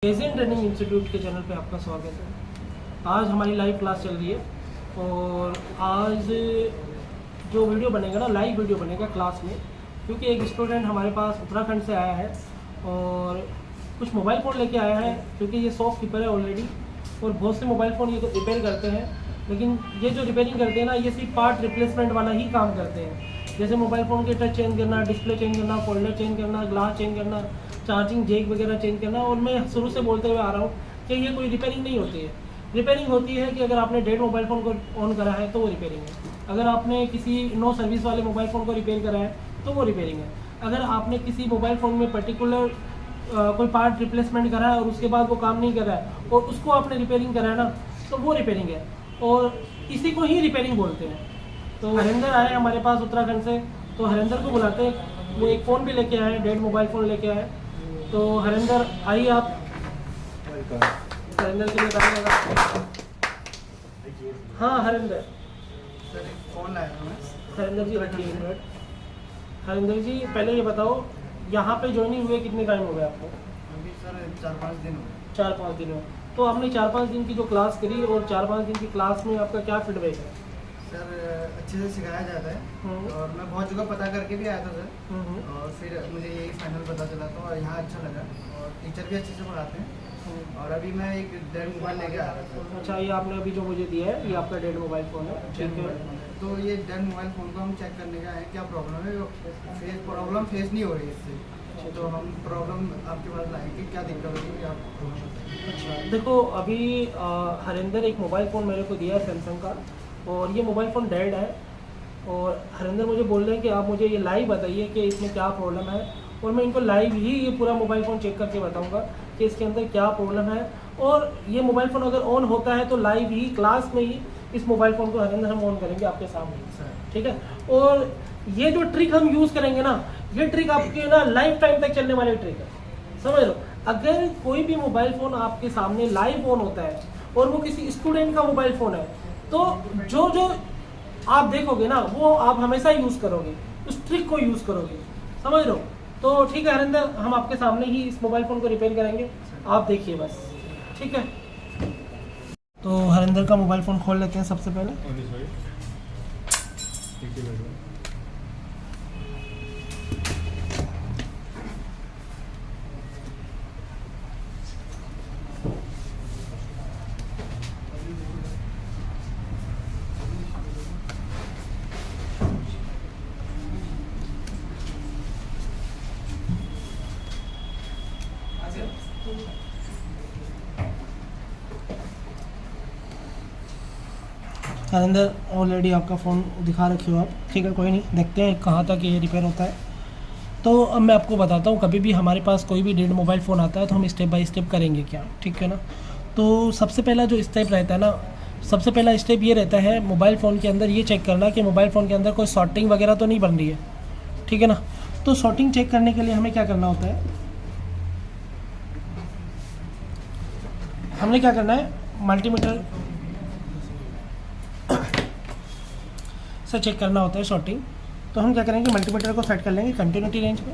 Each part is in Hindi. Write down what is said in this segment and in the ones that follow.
एजेंट ट्रेनिंग इंस्टीट्यूट के चैनल पे आपका स्वागत है। आज हमारी लाइव क्लास चल रही है और आज जो वीडियो बनेगा ना, लाइव वीडियो बनेगा क्लास में, क्योंकि एक स्टूडेंट हमारे पास उत्तराखंड से आया है और कुछ मोबाइल फ़ोन लेके आया है, क्योंकि ये शॉपकीपर है ऑलरेडी और बहुत से मोबाइल फ़ोन ये तो रिपेयर करते हैं, लेकिन ये जो रिपेयरिंग करते हैं ना, ये सिर्फ पार्ट रिप्लेसमेंट वाला ही काम करते हैं। जैसे मोबाइल फ़ोन के टच चेंज करना, डिस्प्ले चेंज करना, फोल्डर चेंज करना, ग्लास चेंज करना, चार्जिंग जैक वगैरह चेंज करना। और मैं शुरू से बोलते हुए आ रहा हूँ कि ये कोई रिपेयरिंग नहीं होती है। रिपेयरिंग होती है कि अगर आपने डेड मोबाइल फ़ोन को ऑन करा है तो वो रिपेयरिंग है, अगर आपने किसी नो सर्विस वाले मोबाइल फ़ोन को रिपेयर करा है तो वो रिपेयरिंग है, अगर आपने किसी मोबाइल फ़ोन में पर्टिकुलर कोई पार्ट रिप्लेसमेंट करा है और उसके बाद वो काम नहीं कर रहा है और उसको आपने रिपेयरिंग करा है ना, तो वो रिपेयरिंग है और इसी को ही रिपेयरिंग बोलते हैं। तो हरिंदर आए हमारे पास उत्तराखंड से, तो हरिंदर को बुलाते हैं। वो एक फ़ोन भी लेके आए, डेड मोबाइल फ़ोन लेके आए। तो हरिंदर आइए आप, हरिंदर के लिए बताइएगा। हाँ हरिंदर, फोन लाया हूँ मैं। हरिंदर जी रखिए एक मिनट। हरिंदर जी पहले ये बताओ, यहाँ पे ज्वाइनिंग हुए कितने टाइम हो गया आपको? अभी सर 4-5 दिन हो गए। 4-5 दिन हो। तो आपने 4-5 दिन की जो क्लास करी और 4-5 दिन की क्लास में आपका क्या फीडबैक है? सर अच्छे से सिखाया जाता है और मैं बहुत जगह पता करके भी आया था सर, और फिर मुझे यही फाइनल पता चला था और यहाँ अच्छा लगा और टीचर भी अच्छे से पढ़ाते हैं। और अभी मैं एक डेड मोबाइल लेके आया था सर। अच्छा, ये आपने अभी जो मुझे दिया है ये आपका डेड मोबाइल फ़ोन है, ठीक है। तो ये डेड मोबाइल फ़ोन को हम चेक करने का है, क्या प्रॉब्लम है। प्रॉब्लम फेस नहीं हो रही है इससे, तो हम प्रॉब्लम आपके पास लाएंगे, क्या दिक्कत होगी आप। अच्छा देखो, अभी हरिंदर एक मोबाइल फ़ोन मेरे को दिया है सैमसंग का, और ये मोबाइल फ़ोन डेड है। और हरिंदर मुझे बोल रहे हैं कि आप मुझे ये लाइव बताइए कि इसमें क्या प्रॉब्लम है, और मैं इनको लाइव ही ये पूरा मोबाइल फ़ोन चेक करके बताऊंगा कि इसके अंदर क्या प्रॉब्लम है। और ये मोबाइल फ़ोन अगर ऑन होता है तो लाइव ही क्लास में ही इस मोबाइल फ़ोन को हरिंदर हम ऑन करेंगे आपके सामने, ठीक है। और ये जो ट्रिक हम यूज़ करेंगे ना, ये ट्रिक आपके ना लाइफ टाइम तक चलने वाली ट्रिक है, समझ लो। अगर कोई भी मोबाइल फ़ोन आपके सामने लाइव ऑन होता है और वो किसी स्टूडेंट का मोबाइल फ़ोन है, तो जो जो आप देखोगे ना वो आप हमेशा यूज़ करोगे, उस ट्रिक को यूज़ करोगे, समझ लो। तो ठीक है हरिंदर, हम आपके सामने ही इस मोबाइल फ़ोन को रिपेयर करेंगे, आप देखिए बस, ठीक है। तो हरिंदर का मोबाइल फ़ोन खोल लेते हैं सबसे पहले। हरिंदर ऑलरेडी आपका फ़ोन दिखा रखे हो आप, ठीक है, कोई नहीं, देखते हैं कहाँ तक ये रिपेयर होता है। तो अब मैं आपको बताता हूँ, कभी भी हमारे पास कोई भी डेड मोबाइल फ़ोन आता है तो हम स्टेप बाय स्टेप करेंगे क्या, ठीक है ना। तो सबसे पहला जो स्टेप रहता है ना, सबसे पहला स्टेप ये रहता है मोबाइल फ़ोन के अंदर ये चेक करना कि मोबाइल फ़ोन के अंदर कोई शॉर्टिंग वगैरह तो नहीं बन रही है, ठीक है ना। तो शॉर्टिंग चेक करने के लिए हमें क्या करना होता है, हमने क्या करना है, मल्टीमीटर से चेक करना होता है शॉर्टिंग। तो हम क्या करेंगे, मल्टीमीटर को सेट कर लेंगे कंटिन्यूटी रेंज पे,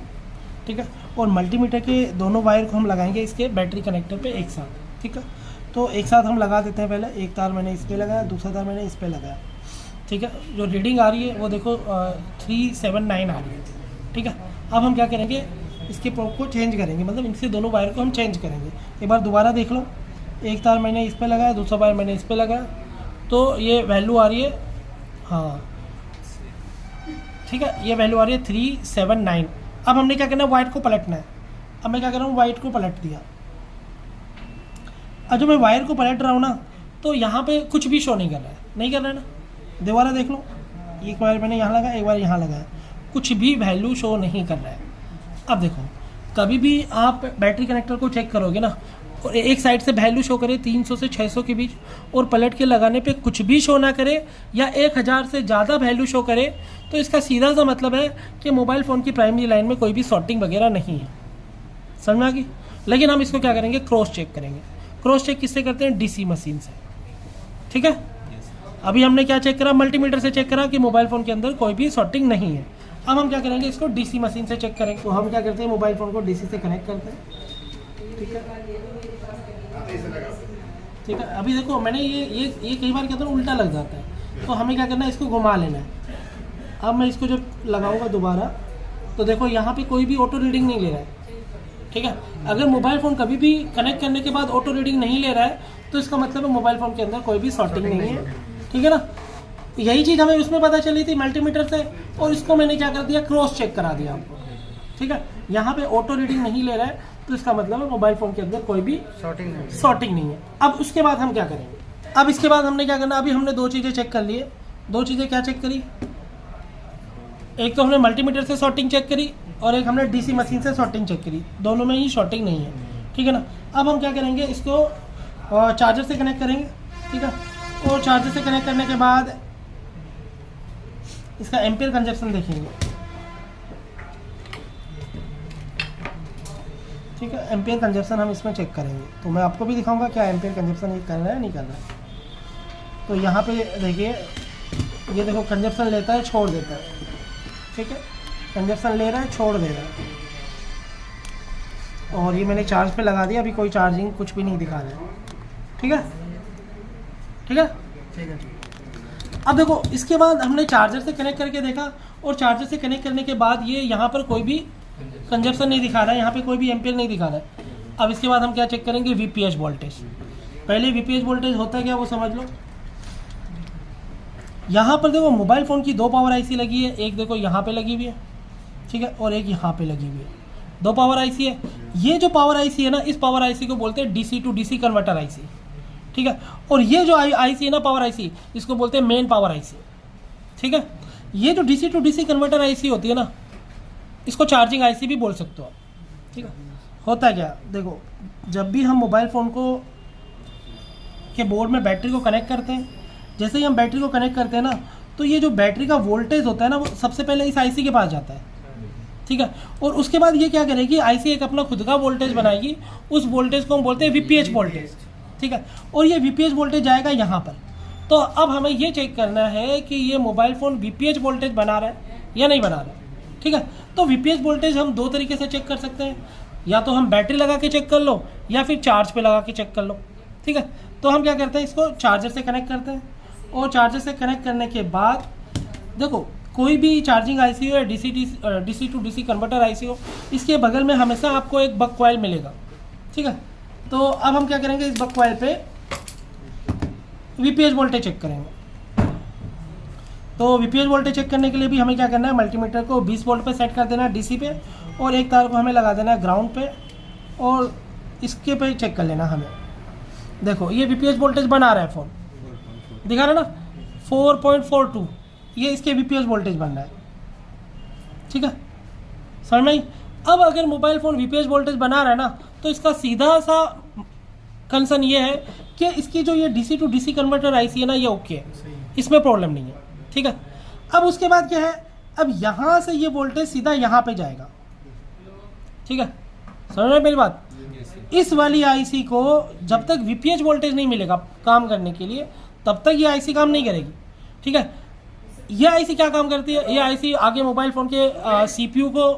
ठीक है। और मल्टीमीटर के दोनों वायर को हम लगाएंगे इसके बैटरी कनेक्टर पे एक साथ, ठीक है। तो एक साथ हम लगा देते हैं। पहले एक तार मैंने इस पर लगाया, दूसरा तार मैंने इस पर लगाया, ठीक है। जो रीडिंग आ रही है वो देखो 379 आ रही है, ठीक है। अब हम क्या करेंगे, इसके प्रोब को चेंज करेंगे, मतलब इनसे दोनों वायर को हम चेंज करेंगे। एक बार दोबारा देख लो, एक तार मैंने इस पर लगाया, दूसरा वायर मैंने इस पर लगाया, तो ये वैल्यू आ रही है, हाँ ठीक है, ये वैल्यू आ रही है 379। अब हमने क्या करना है, वायर को पलटना है। अब मैं क्या कर रहा हूँ, वायर को पलट दिया। अब जो मैं वायर को पलट रहा हूँ ना, तो यहाँ पे कुछ भी शो नहीं कर रहा है, नहीं कर रहा है ना। दोबारा देख लो, एक वायर मैंने यहाँ लगाया, एक बार यहाँ लगाया, कुछ भी वैल्यू शो नहीं कर रहा है। अब देखो, कभी भी आप बैटरी कनेक्टर को चेक करोगे ना, और एक साइड से वैल्यू शो करे 300 से 600 के बीच, और पलट के लगाने पे कुछ भी शो ना करे या 1000 से ज़्यादा वैल्यू शो करे, तो इसका सीधा सा मतलब है कि मोबाइल फ़ोन की प्राइमरी लाइन में कोई भी शॉर्टिंग वगैरह नहीं है, समझ में आ गई। लेकिन हम इसको क्या करेंगे, क्रॉस चेक करेंगे। क्रॉस चेक किससे करते हैं, डीसी मशीन से, ठीक है। अभी हमने क्या चेक करा, मल्टीमीटर से चेक करा कि मोबाइल फ़ोन के अंदर कोई भी शॉर्टिंग नहीं है। अब हम क्या करेंगे, इसको डीसी मशीन से चेक करेंगे। तो हम क्या करते हैं, मोबाइल फ़ोन को डीसी से कनेक्ट करते हैं, ठीक है ठीक है। अभी देखो मैंने ये कई बार क्या होता है उल्टा लग जाता है, तो हमें क्या करना है, इसको घुमा लेना है। अब मैं इसको जब लगाऊंगा दोबारा तो देखो यहाँ पे कोई भी ऑटो रीडिंग नहीं ले रहा है, ठीक है। अगर मोबाइल फ़ोन कभी भी कनेक्ट करने के बाद ऑटो रीडिंग नहीं ले रहा है तो इसका मतलब है मोबाइल फ़ोन के अंदर कोई भी सॉर्टिंग नहीं है, ठीक है ना। यही चीज़ हमें उसमें पता चली थी मल्टीमीटर से, और इसको मैंने क्या कर दिया, क्रॉस चेक करा दिया आपको, ठीक है। यहाँ पे ऑटो रीडिंग नहीं ले रहा है तो इसका मतलब है मोबाइल फ़ोन के अंदर कोई भी सॉर्टिंग नहीं है। अब उसके बाद हम क्या करेंगे, अब इसके बाद हमने क्या करना, अभी हमने दो चीज़ें चेक कर लिए। दो चीज़ें क्या चेक करी, एक तो हमने मल्टीमीटर से सॉर्टिंग चेक करी और एक हमने डीसी मशीन से सॉर्टिंग चेक करी, दोनों में ही सॉर्टिंग नहीं है, ठीक है ना। अब हम क्या करेंगे, इसको चार्जर से कनेक्ट करेंगे, ठीक है। और चार्जर से कनेक्ट करने के बाद इसका एम्पियर कंजप्शन देखेंगे, ठीक है। एम्पियर कंजप्शन हम इसमें चेक करेंगे, तो मैं आपको भी दिखाऊंगा क्या एम्पियर कंजप्शन ये कर रहा है नहीं कर रहा है। तो यहाँ पे देखिए, ये देखो कंजप्शन लेता है छोड़ देता है, ठीक है। कंजप्शन ले रहा है छोड़ दे रहा है, और ये मैंने चार्ज पे लगा दिया, अभी कोई चार्जिंग कुछ भी नहीं दिखा रहा है, ठीक है ठीक है ठीक है। अब देखो इसके बाद हमने चार्जर से कनेक्ट करके देखा, और चार्जर से कनेक्ट करने के बाद ये यहाँ पर कोई भी कंजप्शन नहीं दिखा रहा है, यहाँ पे कोई भी एम्पियर नहीं दिखा रहा है। अब इसके बाद हम क्या चेक करेंगे, वीपीएच वोल्टेज। पहले वीपीएच वोल्टेज होता है क्या वो समझ लो। यहाँ पर देखो मोबाइल फ़ोन की दो पावर आईसी लगी है, एक देखो यहाँ पे लगी हुई है, ठीक है, और एक यहाँ पे लगी हुई है, दो पावर आईसी है। ये जो पावर आईसी है ना, इस पावर आईसी को बोलते हैं DC to DC converter IC, ठीक है। और ये जो आईसी है ना पावर आईसी, इसको बोलते हैं मेन पावर आईसी, ठीक है। ये जो DC to DC converter IC होती है ना, इसको चार्जिंग आईसी भी बोल सकते हो आप, ठीक है। होता है क्या, देखो जब भी हम मोबाइल फ़ोन को के बोर्ड में बैटरी को कनेक्ट करते हैं, जैसे ही हम बैटरी को कनेक्ट करते हैं ना, तो ये जो बैटरी का वोल्टेज होता है ना, वो सबसे पहले इस आईसी के पास जाता है, ठीक है। और उसके बाद ये क्या करेगी, आईसी एक अपना खुद का वोल्टेज बनाएगी, उस वोल्टेज को हम बोलते हैं वीपीएच वोल्टेज, ठीक है। और ये वीपीएच वोल्टेज जाएगा यहाँ पर। तो अब हमें ये चेक करना है कि ये मोबाइल फ़ोन वीपीएच वोल्टेज बना रहा है या नहीं बना रहा है, ठीक है। तो वीपीएच वोल्टेज हम दो तरीके से चेक कर सकते हैं, या तो हम बैटरी लगा के चेक कर लो, या फिर चार्ज पे लगा के चेक कर लो, ठीक है। तो हम क्या करते हैं, इसको चार्जर से कनेक्ट करते हैं, और चार्जर से कनेक्ट करने के बाद देखो कोई भी चार्जिंग आईसी हो या DC to DC converter IC हो, इसके बगल में हमेशा आपको एक बक कॉइल मिलेगा, ठीक है। तो अब हम क्या करेंगे, इस बक कॉइल पे वीपीएच वोल्टेज चेक करेंगे। तो वीपीएच वोल्टेज चेक करने के लिए भी हमें क्या करना है, मल्टीमीटर को 20 वोल्ट पे सेट कर देना है डीसी पे, और एक तार को हमें लगा देना है ग्राउंड पे, और इसके पे चेक कर लेना हमें। देखो ये वीपीएच वोल्टेज बना रहा है, फ़ोन दिखा रहा है ना 4.42, ये इसके वीपीएच वोल्टेज बन रहा है, ठीक है, समझ में आई। अब अगर मोबाइल फ़ोन वीपीएच वोल्टेज बना रहा है ना, तो इसका सीधा सा कंसर्न ये है कि इसकी जो ये DC to DC converter IC है ना, ये ओके है, इसमें प्रॉब्लम नहीं है, ठीक है। अब उसके बाद क्या है, अब यहाँ से ये वोल्टेज सीधा यहाँ पे जाएगा, ठीक है, समझ में मेरी बात। इस वाली आईसी को जब तक वीपीएच वोल्टेज नहीं मिलेगा काम करने के लिए, तब तक ये आईसी काम नहीं करेगी, ठीक है। ये आईसी क्या काम करती है, ये आईसी आगे मोबाइल फ़ोन के सीपीयू को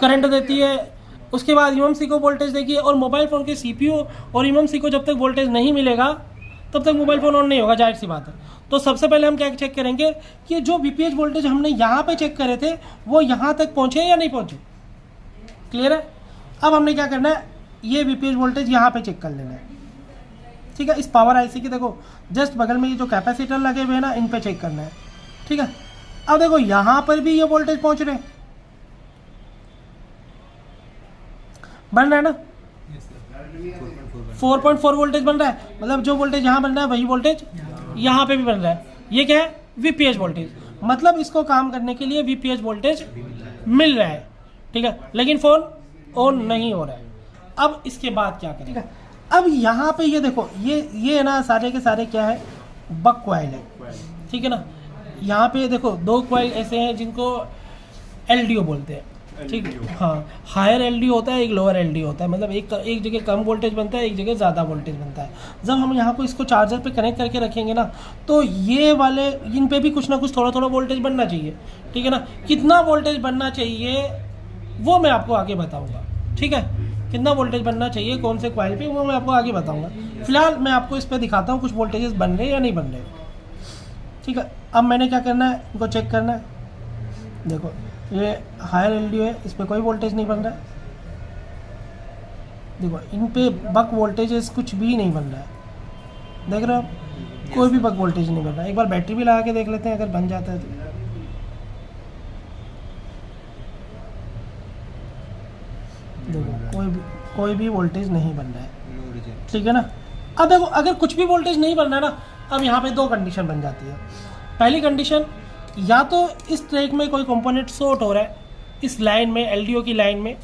करंट देती है, उसके बाद ईएमसी को वोल्टेज देगी, और मोबाइल फ़ोन के सीपीयू और ईएमसी को जब तक वोल्टेज नहीं मिलेगा तब तक मोबाइल फ़ोन ऑन नहीं होगा, जाहिर सी बात है। तो सबसे पहले हम क्या चेक करेंगे कि जो वीपीएच वोल्टेज हमने यहाँ पे चेक करे थे वो यहाँ तक पहुँचे या नहीं पहुँचे, क्लियर है। अब हमने क्या करना है, ये वीपीएच वोल्टेज यहाँ पे चेक कर लेना है, ठीक है। इस पावर आईसी के देखो जस्ट बगल में ये जो कैपेसिटर लगे हुए हैं ना, इन पे चेक करना है, ठीक है। अब देखो यहाँ पर भी ये वोल्टेज पहुँच रहे हैं, बन रहा है ना, 4.4 वोल्टेज बन रहा है, मतलब जो वोल्टेज यहाँ बन रहा है वही वोल्टेज यहाँ पे भी बन रहा है। ये क्या है, वीपीएच वोल्टेज, मतलब इसको काम करने के लिए वीपीएच वोल्टेज मिल रहा है, ठीक है, लेकिन फ़ोन ऑन नहीं हो रहा है। अब इसके बाद क्या करें, ठीक है। अब यहाँ पे ये देखो, ये ना सारे के सारे क्या है, बक कॉइल है, ठीक है ना। यहाँ पे देखो दो कॉइल ऐसे हैं जिनको एलडीओ बोलते हैं, ठीक है, हाँ। हायर एलडीओ होता है, एक लोअर एलडीओ होता है, मतलब एक जगह कम वोल्टेज बनता है, एक जगह ज़्यादा वोल्टेज बनता है। जब हम यहाँ को इसको चार्जर पे कनेक्ट करके रखेंगे ना, तो ये वाले इन पे भी कुछ ना कुछ थोड़ा थोड़ा वोल्टेज बनना चाहिए, ठीक है ना। कितना वोल्टेज बनना चाहिए वो मैं आपको आगे बताऊँगा, ठीक है, कितना वोल्टेज बनना चाहिए कौन से कॉइल पे, वो मैं आपको आगे बताऊंगा। फिलहाल मैं आपको इस पर दिखाता हूँ कुछ वोल्टेजेस बन रहे हैं या नहीं बन रहे। ठीक है, अब मैंने क्या करना है, इनको चेक करना है। देखो ये हायर LDO है, इस पर कोई वोल्टेज नहीं बन रहा है। देखो इन पे बक वोल्टेजेस कुछ भी नहीं बन रहा है, देख रहे हो आप, कोई भी बक वोल्टेज नहीं बन रहा है। एक बार बैटरी भी लगा के देख लेते हैं अगर बन जाता है तो। देखो कोई भी वोल्टेज नहीं बन रहा है, ठीक है ना। अब देखो अगर कुछ भी वोल्टेज नहीं बन रहा है ना, अब यहाँ पे दो कंडीशन बन जाती है। पहली कंडीशन, या तो इस ट्रैक में कोई कंपोनेंट शॉर्ट हो रहा है इस लाइन में, LDO की लाइन में,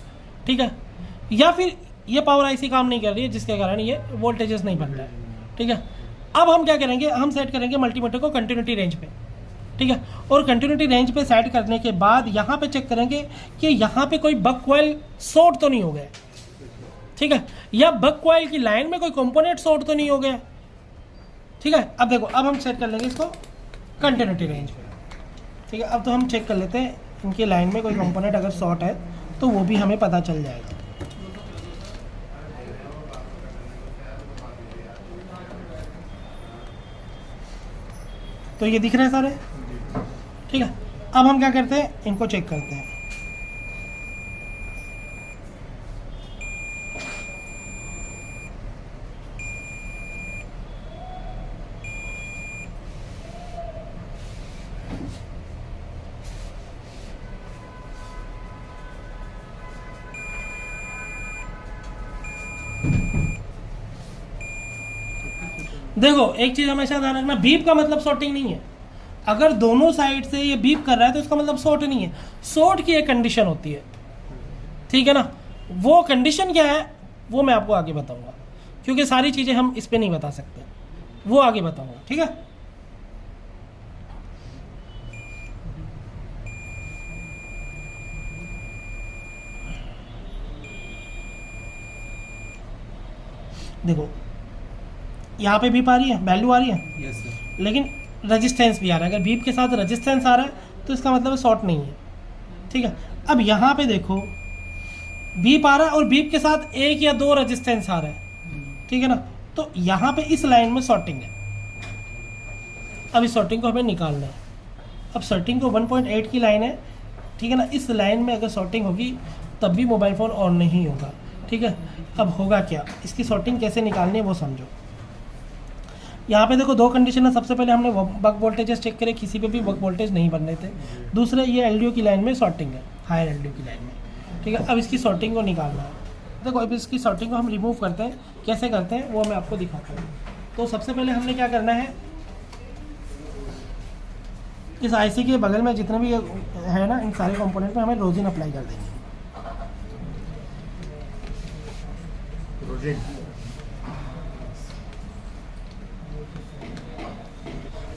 ठीक है, या फिर ये पावर IC काम नहीं कर रही है जिसके कारण ये वोल्टेजेस नहीं बन रहा है, ठीक है। अब हम क्या करेंगे, हम सेट करेंगे मल्टीमीटर को कंटिन्यूटी रेंज पे, ठीक है, और कंटिन्यूटी रेंज पे सेट करने के बाद यहाँ पे चेक करेंगे कि यहाँ पे कोई बक कॉइल शॉर्ट तो नहीं हो गया, ठीक है, या बक कॉइल की लाइन में कोई कंपोनेंट शॉर्ट तो नहीं हो गया, ठीक है। अब देखो अब हम सेट कर लेंगे इसको कंटिन्यूटी रेंज पे, ठीक है। अब तो हम चेक कर लेते हैं इनकी लाइन में कोई कंपोनेंट अगर शॉर्ट है तो वो भी हमें पता चल जाएगा। तो ये दिख रहे हैं सारे, ठीक है। अब हम क्या करते हैं, इनको चेक करते हैं। देखो एक चीज हमेशा ध्यान रखना, बीप का मतलब शॉर्टिंग नहीं है। अगर दोनों साइड से ये बीप कर रहा है तो इसका मतलब शॉर्ट नहीं है। शॉर्ट की एक कंडीशन होती है, ठीक है ना। वो कंडीशन क्या है वो मैं आपको आगे बताऊंगा, क्योंकि सारी चीजें हम इस पे नहीं बता सकते, वो आगे बताऊंगा, ठीक है। देखो यहाँ पे बीप आ रही है, वैल्यू आ रही है, यस सर, लेकिन रेजिस्टेंस भी आ रहा है। अगर बीप के साथ रेजिस्टेंस आ रहा है तो इसका मतलब शॉर्ट नहीं है, ठीक है। अब यहाँ पे देखो बीप आ रहा है और बीप के साथ एक या दो रेजिस्टेंस आ रहा है, ठीक है ना। तो यहाँ पे इस लाइन में शॉर्टिंग है। अब इस शॉर्टिंग को हमें निकालना है। अब शॉर्टिंग को 1.8 की लाइन है, ठीक है ना। इस लाइन में अगर शॉर्टिंग होगी तब भी मोबाइल फ़ोन ऑन नहीं होगा, ठीक है। अब होगा क्या, इसकी शॉर्टिंग कैसे निकालनी है वो समझो। यहाँ पे देखो दो कंडीशन है। सबसे पहले हमने बक वोल्टेजेस चेक करे, किसी पे भी बक वोल्टेज नहीं बन रहे थे। दूसरे ये LDO की लाइन में शॉर्टिंग है, हायर LDO की लाइन में, ठीक है। अब इसकी शॉर्टिंग को निकालना है। देखो अब इसकी शॉर्टिंग को हम रिमूव करते हैं, कैसे करते हैं वो मैं आपको दिखाता हूँ। तो सबसे पहले हमने क्या करना है, इस IC के बगल में जितने भी है ना, इन सारे कंपोनेंट में हमें रोजिन अप्लाई कर देंगे।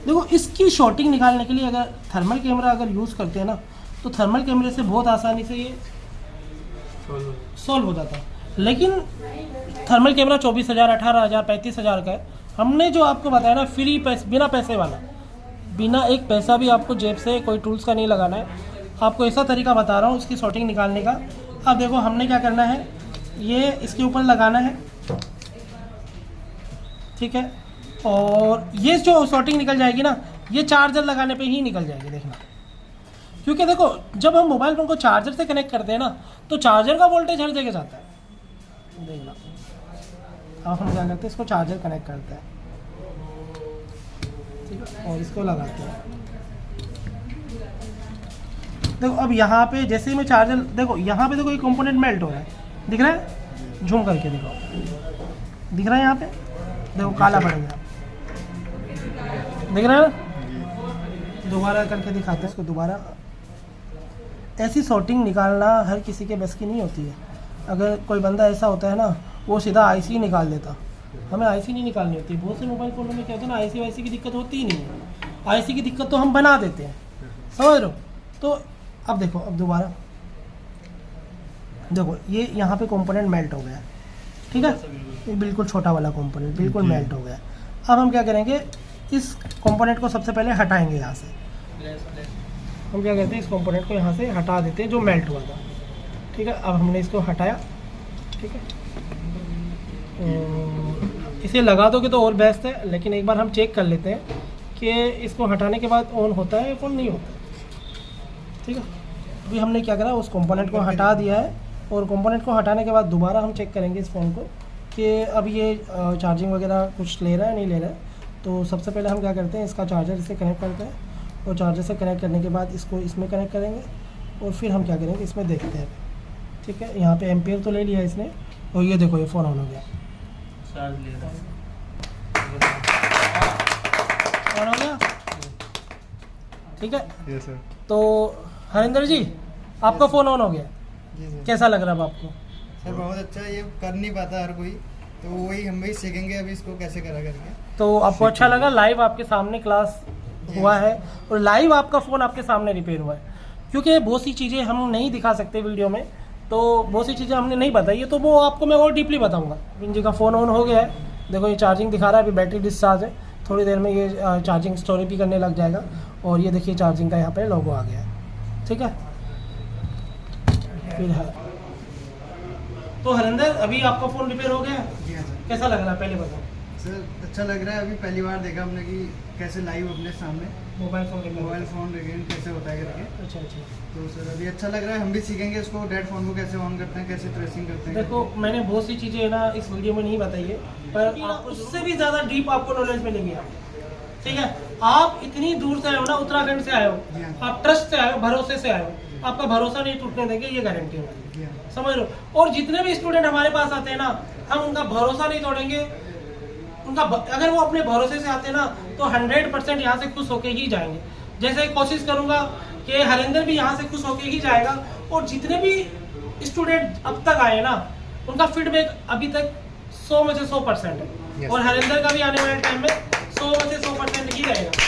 देखो इसकी शॉर्टिंग निकालने के लिए अगर थर्मल कैमरा अगर यूज़ करते हैं ना, तो थर्मल कैमरे से बहुत आसानी से ये सॉल्व हो जाता है। लेकिन थर्मल कैमरा 24,000, 18,000, 35,000 का है। हमने जो आपको बताया ना फ्री पैसे, बिना पैसे वाला, बिना एक पैसा भी आपको जेब से कोई टूल्स का नहीं लगाना है। आपको ऐसा तरीका बता रहा हूँ इसकी शॉर्टिंग निकालने का। अब देखो हमने क्या करना है, ये इसके ऊपर लगाना है, ठीक है। और ये जो शॉर्टिंग निकल जाएगी ना, ये चार्जर लगाने पे ही निकल जाएगी, देखना। क्योंकि देखो जब हम मोबाइल फ़ोन को चार्जर से कनेक्ट करते हैं ना, तो चार्जर का वोल्टेज हर जगह जाता है, देखना। अब हम क्या करते हैं, इसको चार्जर कनेक्ट करते हैं, ठीक है, और इसको लगाते हैं। देखो अब यहाँ पे जैसे ही मैं चार्जर, देखो यहाँ पे देखो ये कंपोनेंट मेल्ट हो रहा है, दिख रहा है, झूम करके देखो, दिख रहा है यहाँ पे, देखो काला पड़ गया, दिख रहा है ना। दोबारा करके दिखाते हैं इसको दोबारा। ऐसी शॉर्टिंग निकालना हर किसी के बस की नहीं होती है। अगर कोई बंदा ऐसा होता है ना, वो सीधा IC निकाल देता, हमें IC नहीं निकालनी होती। बहुत से मोबाइल फ़ोनों में क्या होता है ना, IC की दिक्कत होती ही नहीं है। IC की दिक्कत तो हम बना देते हैं, समझ रहे हो। तो अब देखो, अब दोबारा देखो ये यहाँ पे कंपोनेंट मेल्ट हो गया, ठीक है, ये बिल्कुल छोटा वाला कंपोनेंट बिल्कुल मेल्ट हो गया। अब हम क्या करेंगे, इस कंपोनेंट को सबसे पहले हटाएंगे यहाँ से। हम क्या करते हैं, इस कंपोनेंट को यहाँ से हटा देते हैं जो मेल्ट हुआ था, ठीक है। अब हमने इसको हटाया, ठीक है। और इसे लगा दोगे तो और बेस्ट है, लेकिन एक बार हम चेक कर लेते हैं कि इसको हटाने के बाद ऑन होता है या फ़ोन नहीं होता, ठीक है। अभी हमने क्या करा, उस कंपोनेंट को हटा दिया है, और कंपोनेंट को हटाने के बाद दोबारा हम चेक करेंगे इस फ़ोन को कि अब ये चार्जिंग वगैरह कुछ ले रहा है नहीं ले रहा है। तो सबसे पहले हम क्या करते हैं, इसका चार्जर इसे कनेक्ट करते हैं, और चार्जर से कनेक्ट करने के बाद इसको इसमें कनेक्ट करेंगे, और फिर हम क्या करेंगे इसमें देखते हैं, ठीक है। यहाँ पे एम्पियर तो ले लिया इसने, और ये देखो ये फ़ोन ऑन हो गया, चार्ज ले रहा है। ऑन हो गया, ठीक है। Yes sir. तो हरिंदर जी, आपका फ़ोन ऑन हो गया, जी सर। कैसा लग रहा है अब आपको? सर बहुत अच्छा, ये कर नहीं पाता हर कोई, तो वही हम भी सीखेंगे अभी इसको कैसे करा करके। तो आपको अच्छा लगा, लाइव आपके सामने क्लास हुआ है, और लाइव आपका फ़ोन आपके सामने रिपेयर हुआ है, क्योंकि बहुत सी चीज़ें हम नहीं दिखा सकते वीडियो में, तो बहुत सी चीज़ें हमने नहीं बताई है, तो वो आपको मैं और डीपली बताऊंगा। जी का फ़ोन ऑन हो गया है, देखो ये चार्जिंग दिखा रहा है, अभी बैटरी डिस्चार्ज है, थोड़ी देर में ये चार्जिंग स्टोरेज भी करने लग जाएगा, और ये देखिए चार्जिंग का यहाँ पे लोगो आ गया है, ठीक है। फिर है तो हरिंदर, अभी आपका फ़ोन रिपेयर हो गया है, जी हाँ सर। कैसा लग रहा है पहले बताओ? सर अच्छा लग रहा है, अभी पहली बार देखा हमने कि कैसे लाइव अपने सामने mobile phone repair, mobile phone repair कैसे होता है करके। अच्छा अच्छा। तो सर अभी अच्छा लग रहा है, हम भी सीखेंगे इसको, डेड फ़ोन को कैसे ऑन करते हैं, कैसे ट्रेसिंग करते हैं। देखो मैंने बहुत सी चीज़ें ना इस वीडियो में नहीं बताई है, पर आपको उससे भी ज़्यादा डीप आपको नॉलेज मिलेगी, ठीक है। आप इतनी दूर से आए हो ना, उत्तराखंड से आए हो, जी हाँ। आप ट्रस्ट से आए हो, भरोसे से आए हो, आपका भरोसा नहीं टूटने देंगे, ये गारंटी है, जी हाँ। समझ लो। और जितने भी स्टूडेंट हमारे पास आते हैं ना, हम उनका भरोसा नहीं तोड़ेंगे, उनका अगर वो अपने भरोसे से आते हैं ना, तो 100% यहाँ से खुश होके ही जाएंगे। जैसे कोशिश करूँगा कि हरिंदर भी यहाँ से खुश होके ही जाएगा, और जितने भी स्टूडेंट अब तक आए ना, उनका फीडबैक अभी तक 100 में से 100% है, और हरिंदर का भी आने वाले टाइम में 100 में से 100% ही रहेगा।